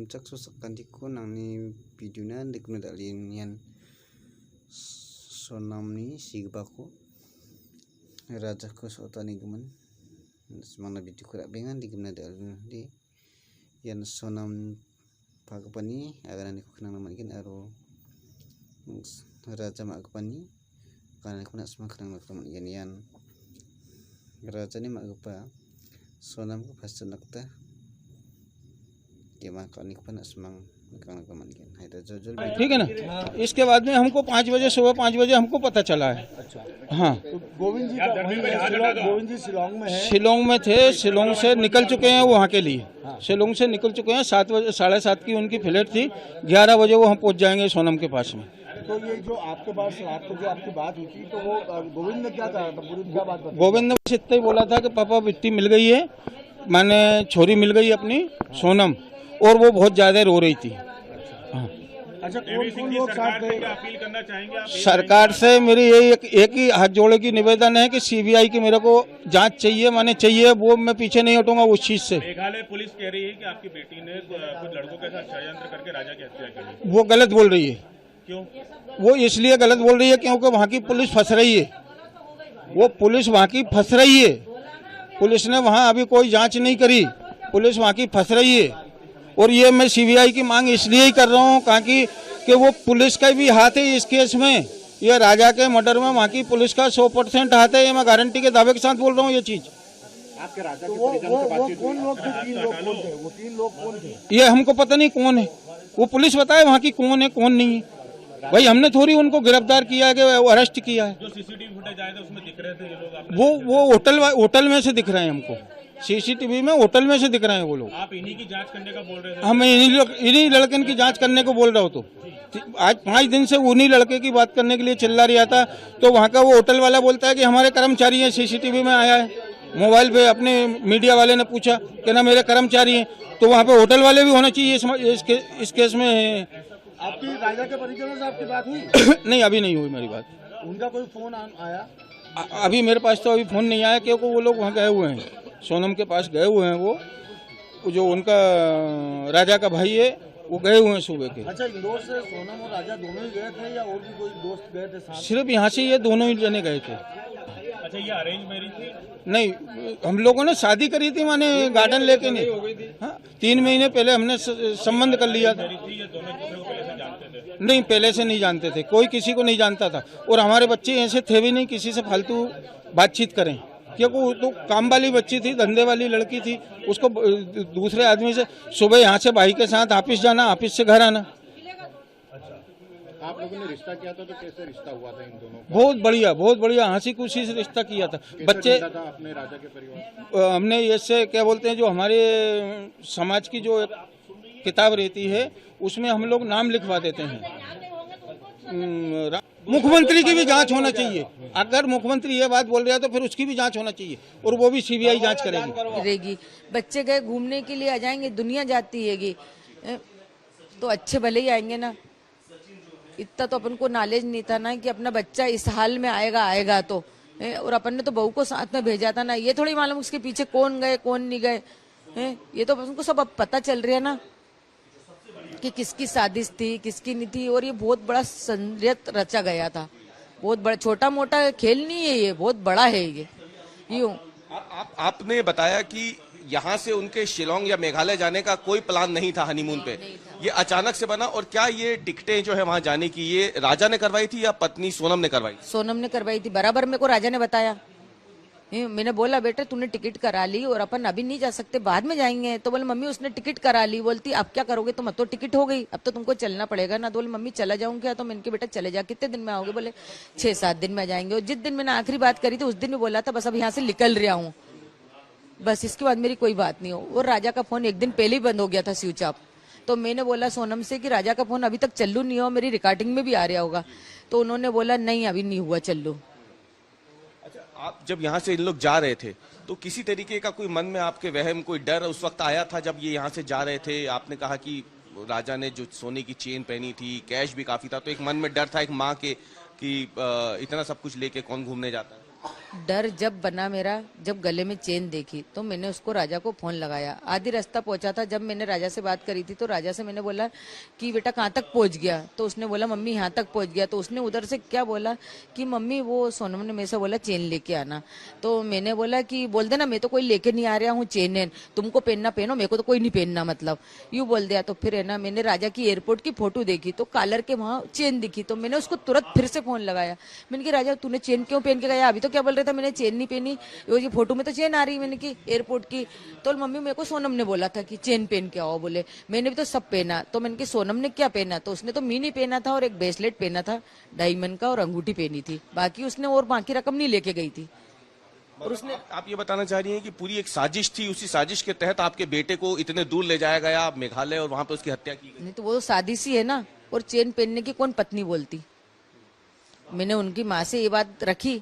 Puncak susakantiku nangni videonya dikuna dalin yan sonamni sigbaku raja ko sotani guman semana video kurak bengan dikuna dalin di yan sonam pagapani agan aku kenang nama ikan aro raja magapani karena aku nak semang kenang nama ikan yan raja ni magapa sonam ko pasti nakta ठीक है ना। इसके बाद में हमको 5 बजे सुबह 5 बजे हमको पता चला है। अच्छा हाँ, गोविंद जी शिलोंग में है। शिलोंग में थे, शिलोंग से निकल चुके हैं वहाँ के लिए। शिलोंग से निकल चुके हैं 7 बजे 7:30 की उनकी फ्लाइट थी, 11 बजे वो हम पहुँच जाएंगे सोनम के पास में। तो ये जो आपके पास रात को जो आपकी बात हुई थी तो वो गोविंद ने क्या कहा था, क्या बात बताई? गोविंद ने बस इतना ही बोला था कि पापा बिट्टी मिल गई है, मैंने छोरी मिल गई अपनी सोनम, और वो बहुत ज्यादा रो रही थी। हाँ। अच्छा, कौन लोग साथ थे? अपील करना चाहेंगे आप? सरकार से मेरी यही एक ही हाथ जोड़े की निवेदन है कि सीबीआई की मेरे को जांच चाहिए, माने चाहिए, वो मैं पीछे नहीं हटूंगा उस चीज से। मेघालय पुलिस कह रही है कि आपकी बेटी ने कुछ लड़कों के साथ षड्यंत्र करके राजा की हत्या की। वो गलत बोल रही है। क्यों? वो इसलिए गलत बोल रही है क्योंकि वहाँ की पुलिस फंस रही है। वो पुलिस वहाँ की फंस रही है। पुलिस ने वहाँ अभी कोई जांच नहीं करी, पुलिस वहाँ की फंस रही है। और ये मैं सीबीआई की मांग इसलिए ही कर रहा हूँ कि वो पुलिस का भी हाथ है इस केस में। ये राजा के मर्डर में वहाँ की पुलिस का 100% हाथ है, ये मैं गारंटी के दावे के साथ बोल रहा हूँ ये चीज। आपके राजा के परिजनों से बातचीत कौन लोग थे? 3 लोग कौन थे? वो 3 लोग कौन थे? ये हमको पता नहीं कौन है, वो पुलिस बताए वहाँ की कौन है कौन नहीं है। भाई हमने थोड़ी उनको गिरफ्तार किया है कि अरेस्ट किया है। जो सीसीटीवी फुटेज आए थे उसमें दिख रहे थे ये लोग। वो होटल में से दिख रहे हैं हमको, सीसीटीवी में होटल में से दिख रहे हैं वो लोग। आप इन्हीं की जांच करने का बोल रहे थे? हम इन्हीं लड़के की जांच करने को बोल रहा हूँ। तो आज 5 दिन से उन्हीं लड़के की बात करने के लिए चिल्ला रहा था। तो वहाँ का वो होटल वाला बोलता है कि हमारे कर्मचारी हैं, सीसीटीवी में आया है। मोबाइल पे अपने मीडिया वाले ने पूछा कि ना मेरे कर्मचारी हैं, तो वहाँ पे होटल वाले भी होना चाहिए इस केस में। आपकी राजा के परिजनों से आपकी बात हुई? नहीं, अभी नहीं हुई मेरी बात। उनका कोई फोन आया? अभी मेरे पास तो अभी फोन नहीं आया, क्योंकि वो लोग वहाँ गए हुए हैं, सोनम के पास गए हुए हैं। वो जो उनका राजा का भाई है वो गए हुए हैं सुबह के। अच्छा, इंदौर से सोनम और राजा दोनों ही गए थे या और भी कोई दोस्त गए थे साथ? सिर्फ यहाँ से ये दोनों ही जने गए थे। अच्छा, ये अरेंज मैरिज थी? नहीं, हम लोगों ने शादी करी थी, माने गार्डन लेके नहीं। हाँ, 3 महीने पहले हमने संबंध कर लिया था। ये दोनों दूसरे को पहले से जानते थे? नहीं, पहले से नहीं जानते थे, कोई किसी को नहीं जानता था। और हमारे बच्चे ऐसे थे भी नहीं किसी से फालतू बातचीत करें, क्योंकि वो तो काम वाली बच्ची थी, धंधे वाली लड़की थी। उसको दूसरे आदमी से सुबह यहाँ से भाई के साथ ऑफिस जाना, ऑफिस से घर आना। आप लोगों ने रिश्ता किया था तो कैसे रिश्ता हुआ था इन दोनों का? बहुत बढ़िया हंसी खुशी से रिश्ता किया था। बच्चे था अपने राजा के परिवार? हमने ऐसे क्या बोलते हैं, जो हमारे समाज की जो एक किताब रहती है उसमें हम लोग नाम लिखवा देते हैं। मुख्यमंत्री की भी जांच होना चाहिए। अगर मुख्यमंत्री ये बात बोल रहा है तो फिर उसकी भी जांच होना चाहिए, और वो भी सीबीआई जांच करेगी। बच्चे गए घूमने के लिए आ जाएंगे, दुनिया जाती हैगी तो अच्छे भले ही आएंगे ना। इतना तो अपन को नॉलेज नहीं था ना कि अपना बच्चा इस हाल में आएगा तो। और अपन ने तो बहू को साथ में भेजा था ना, ये थोड़ी मालूम उसके पीछे कौन गए कौन नहीं गए। ये तो अपन को सब अब पता चल रहा है ना कि किसकी साजिश थी किसकी नहीं थी। और ये बहुत बड़ा षड्यंत्र रचा गया था, बहुत बड़ा, छोटा मोटा खेल नहीं है ये, बहुत बड़ा है ये। यूं आपने बताया कि यहाँ से उनके शिलोंग या मेघालय जाने का कोई प्लान नहीं था हनीमून पे, ये अचानक से बना। और क्या ये टिकटें जो है वहाँ जाने की ये राजा ने करवाई थी या पत्नी सोनम ने करवाई? सोनम ने करवाई थी, बराबर मेरे को राजा ने बताया। मैंने बोला बेटे तूने टिकट करा ली और अपन अभी नहीं जा सकते, बाद में जाएंगे। तो बोले मम्मी उसने टिकट करा ली। बोलती अब क्या करोगे तुम, तो टिकट हो गई, अब तो तुमको चलना पड़ेगा ना। तो बोले मम्मी चला जाऊँ क्या? तो मैंने कहा बेटा चले जा, कितने दिन में आओगे? बोले 6-7 दिन में आ जाएंगे। और जिस दिन मैंने आखिरी बात करी थी उस दिन भी बोला था बस अब यहाँ से निकल रहा हूँ, बस इसके बाद मेरी कोई बात नहीं हो। और राजा का फोन 1 दिन पहले ही बंद हो गया था, स्विच ऑफ। तो मैंने बोला सोनम से कि राजा का फोन अभी तक चल्लू नहीं हो, मेरी रिकॉर्डिंग में भी आ रहा होगा। तो उन्होंने बोला नहीं अभी नहीं हुआ चल्लू। अच्छा, आप जब यहाँ से इन लोग जा रहे थे तो किसी तरीके का कोई मन में आपके वहम, कोई डर उस वक्त आया था जब ये यहाँ से जा रहे थे? आपने कहा कि राजा ने जो सोने की चेन पहनी थी, कैश भी काफी था, तो एक मन में डर था एक माँ के कि इतना सब कुछ लेके कौन घूमने जाता है? डर जब बना मेरा, जब गले में चेन देखी तो मैंने उसको राजा को फोन लगाया। आधी रास्ता पहुंचा था, जब मैंने राजा से बात करी थी तो राजा से मैंने बोला कि बेटा कहाँ तक पहुंच गया, तो उसने बोला मम्मी यहाँ तक पहुंच गया। तो उसने उधर से क्या बोला कि मम्मी वो सोनम ने मेरे से बोला चेन लेके आना। तो मैंने बोला कि बोल देना मैं तो कोई लेके नहीं आ रहा हूँ चेन, तुमको पहनना पहनो, मेरे को तो कोई नहीं पहनना, मतलब यूँ बोल दिया। तो फिर है ना मैंने राजा की एयरपोर्ट की फोटो देखी तो कॉलर के वहाँ चेन दिखी, तो मैंने उसको तुरंत फिर से फोन लगाया। मैंने कहा राजा तूने चेन क्यों पहन के गया, अभी तो क्या बोल रहा था मैंने चेन नहीं पहनी, ये फोटो में तो चेन आ रही, मैंने की एयरपोर्ट की। तो मम्मी मेरे को सोनम ने बोला था कि चेन पहन के आओ, बोले मैंने भी तो सब पहना। तो मैंने की सोनम ने क्या पहना, तो उसने तो मिनी पहना था और एक ब्रेसलेट पहना था डायमंड का और अंगूठी पहनी थी, बाकी उसने और बाकी रकम नहीं लेके गई थी। और उसने आप ये बताना चाह रही हैं कि पूरी एक साजिश थी, उसी साजिश के तहत आपके बेटे को इतने दूर ले जाया गया मेघालय और वहां पे उसकी हत्या की गई? नहीं तो वो सादी सी है ना, और चेन पहनने की कौन पत्नी बोलती। मैंने उनकी माँ से ये बात रखी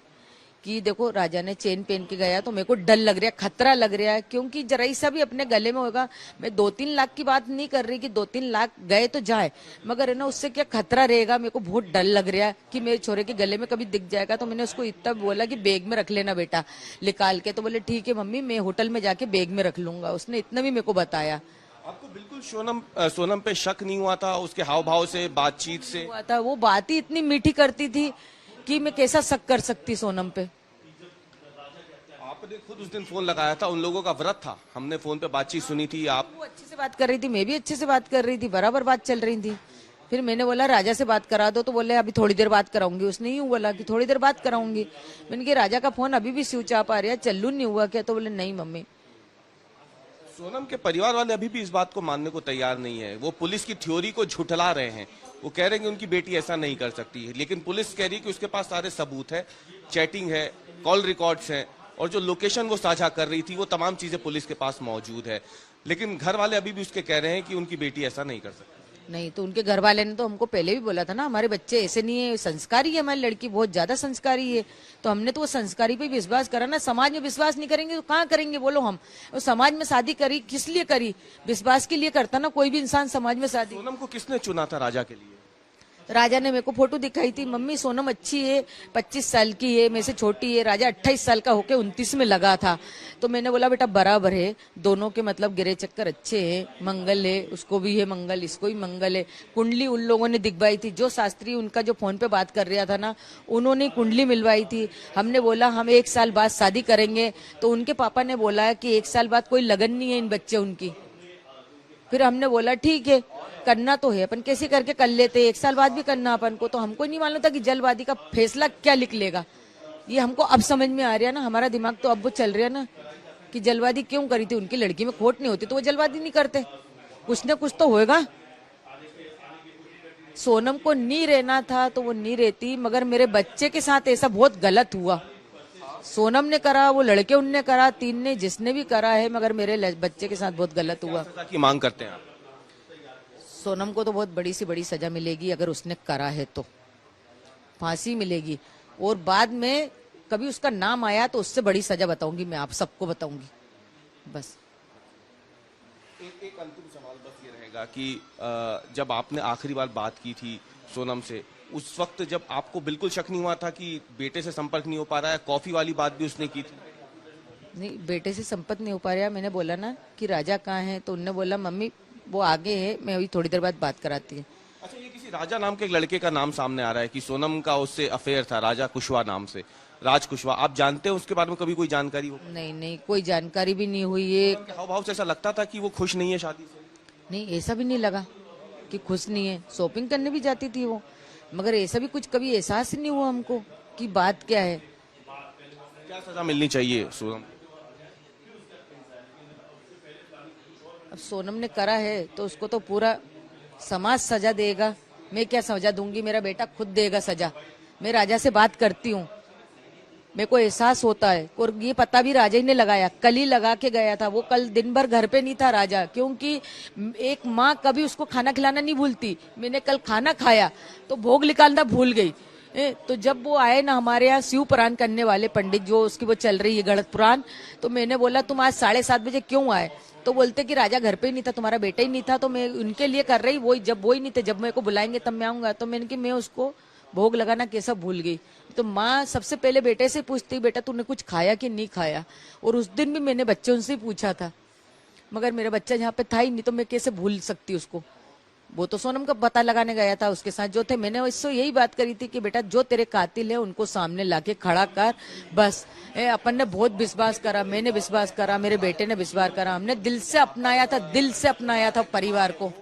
कि देखो राजा ने चेन पहन के गया तो मेरे को डर लग रहा है, खतरा लग रहा है, क्योंकि जरा सा भी अपने गले में होगा। मैं 2-3 लाख की बात नहीं कर रही कि 2-3 लाख गए तो जाए, मगर है ना उससे क्या खतरा रहेगा। मेरे को बहुत डर लग रहा है कि मेरे छोरे के गले में कभी दिख जाएगा। तो मैंने उसको इतना बोला कि बैग में रख लेना बेटा निकाल के, तो बोले ठीक है मम्मी मैं होटल में जाके बैग में रख लूंगा। उसने इतना भी मेरे को बताया। आपको बिल्कुल सोनम पे शक नहीं हुआ था उसके हाव भाव से, बातचीत से? हुआ था, वो बात ही इतनी मीठी करती थी कि मैं कैसा शक कर सकती सोनम पे। आपने खुद उस दिन फोन लगाया था, उन लोगों का व्रत था, हमने फोन पे बातचीत सुनी थी। आप वो अच्छे से बात कर रही थी, मैं भी अच्छे से बात कर रही थी, बराबर बात चल रही थी। फिर मैंने बोला राजा से बात करा दो, तो बोले अभी थोड़ी देर बात कराऊंगी। उसने यूं बोला कि थोड़ी देर बात कराऊंगी। मैंने कहा राजा का फोन अभी भी स्विच ऑफ आ रहा है, चल्लू नहीं हुआ क्या? तो बोले नहीं मम्मी। सोनम के परिवार वाले अभी भी इस बात को मानने को तैयार नहीं है। वो पुलिस की थ्योरी को झुठला रहे हैं। वो कह रहे हैं कि उनकी बेटी ऐसा नहीं कर सकती है, लेकिन पुलिस कह रही है कि उसके पास सारे सबूत है, चैटिंग है, कॉल रिकॉर्ड्स हैं, और जो लोकेशन वो साझा कर रही थी वो तमाम चीजें पुलिस के पास मौजूद है। लेकिन घर वाले अभी भी उसके कह रहे हैं कि उनकी बेटी ऐसा नहीं कर सकती। नहीं तो उनके घर वाले ने तो हमको पहले भी बोला था ना हमारे बच्चे ऐसे नहीं है, संस्कारी है, हमारी लड़की बहुत ज्यादा संस्कारी है। तो हमने तो वो संस्कारी पे विश्वास करा ना। समाज में विश्वास नहीं करेंगे तो कहाँ करेंगे बोलो हम? वो समाज में शादी करी किस लिए करी? विश्वास के लिए करता ना कोई भी इंसान समाज में शादी। सोनम को किसने चुना था राजा के लिए? राजा ने मेरे को फोटो दिखाई थी, मम्मी सोनम अच्छी है, 25 साल की है, मेरे से छोटी है। राजा 28 साल का होके 29 में लगा था। तो मैंने बोला बेटा बराबर है, दोनों के मतलब गिरे चक्कर अच्छे हैं, मंगल है, उसको भी है मंगल, इसको भी मंगल है। कुंडली उन लोगों ने दिखवाई थी, जो शास्त्री उनका जो फोन पे बात कर रहा था ना, उन्होंने कुंडली मिलवाई थी। हमने बोला हम 1 साल बाद शादी करेंगे, तो उनके पापा ने बोला कि 1 साल बाद कोई लगन नहीं है इन बच्चे उनकी। फिर हमने बोला ठीक है करना तो है, अपन कैसे करके कर लेते, 1 साल बाद भी करना अपन को। तो हमको नहीं मालूम था कि जल्दबाजी का फैसला क्या लिख लेगा। ये हमको अब समझ में आ रहा है ना, हमारा दिमाग तो अब वो चल रहा है ना कि जल्दबाजी क्यों करी थी। उनकी लड़की में खोट नहीं होती तो वो जल्दबाजी नहीं करते, कुछ ना कुछ तो होएगा। सोनम को नहीं रहना था तो वो नहीं रहती, मगर मेरे बच्चे के साथ ऐसा बहुत गलत हुआ। सोनम ने करा, वो लड़के उनने करा, 3 ने जिसने भी करा है, मगर मेरे बच्चे के साथ बहुत गलत हुआ। सजा की मांग करते हैं आप? सोनम को तो बहुत बड़ी से बड़ी सजा मिलेगी, अगर उसने करा है तो फांसी मिलेगी। और बाद में कभी उसका नाम आया तो उससे बड़ी सजा बताऊंगी, मैं आप सबको बताऊंगी। बस एक अंतिम सवाल बस ये रहेगा कि जब आपने आखिरी बार बात की थी सोनम से, उस वक्त जब आपको बिल्कुल शक नहीं हुआ था कि बेटे से संपर्क नहीं हो पा रहा है? कॉफी वाली बात भी उसने की थी? नहीं, बेटे से संपर्क नहीं हो पा रहा। मैंने बोला ना कि राजा कहाँ है, तो उनने बोला मम्मी वो आगे है, मैं अभी थोड़ी देर बाद बात कराती हूँ। अच्छा, ये किसी राजा नाम के एक लड़के का नाम सामने आ रहा है कि सोनम का उससे अफेयर था, राजा कुशवाहा नाम से, राज कुशवाहा। आप जानते हैं उसके बारे में कभी कोई जानकारी हो? नहीं कोई जानकारी भी नहीं हुई है। हाव भाव से ऐसा लगता था कि वो खुश नहीं है शादी से? नहीं ऐसा भी नहीं लगा कि खुश नहीं है, शॉपिंग करने भी जाती थी वो, मगर ऐसा भी कुछ कभी एहसास नहीं हुआ हमको कि बात क्या है। क्या सजा मिलनी चाहिए सोनम? अब सोनम ने करा है तो उसको तो पूरा समाज सजा देगा। मैं क्या सजा दूंगी, मेरा बेटा खुद देगा सजा। मैं राजा से बात करती हूँ, मेरे को एहसास होता है, और ये पता भी राजा ही ने लगाया, कल ही लगा के गया था। वो कल दिन भर घर पे नहीं था राजा, क्योंकि एक माँ कभी उसको खाना खिलाना नहीं भूलती। मैंने कल खाना खाया तो भोग निकालना भूल गई। तो जब वो आए ना हमारे यहाँ शिव पुराण करने वाले पंडित, जो उसकी वो चल रही है गणत पुराण, तो मैंने बोला तुम आज 7:30 बजे क्यों आए? तो बोलते कि राजा घर पे ही नहीं था, तुम्हारा बेटा ही नहीं था, तो मैं उनके लिए कर रही, जब वो ही नहीं थे, जब मेरे को बुलाएंगे तब मैं आऊंगा। तो मैंने कि मैं उसको भोग लगाना कैसा भूल गई। तो माँ सबसे पहले बेटे से पूछती, बेटा तूने कुछ खाया कि नहीं खाया। और उस दिन भी मैंने बच्चों से पूछा था, मगर मेरा बच्चा यहाँ पे था ही नहीं, तो मैं कैसे भूल सकती उसको। वो तो सोनम का पता लगाने गया था, उसके साथ जो थे। मैंने इससे यही बात करी थी कि बेटा जो तेरे कातिल है उनको सामने लाके खड़ा कर, बस। अपन ने बहुत विश्वास करा, मैंने विश्वास करा, मेरे बेटे ने विश्वास करा, हमने दिल से अपनाया था, दिल से अपनाया था परिवार को।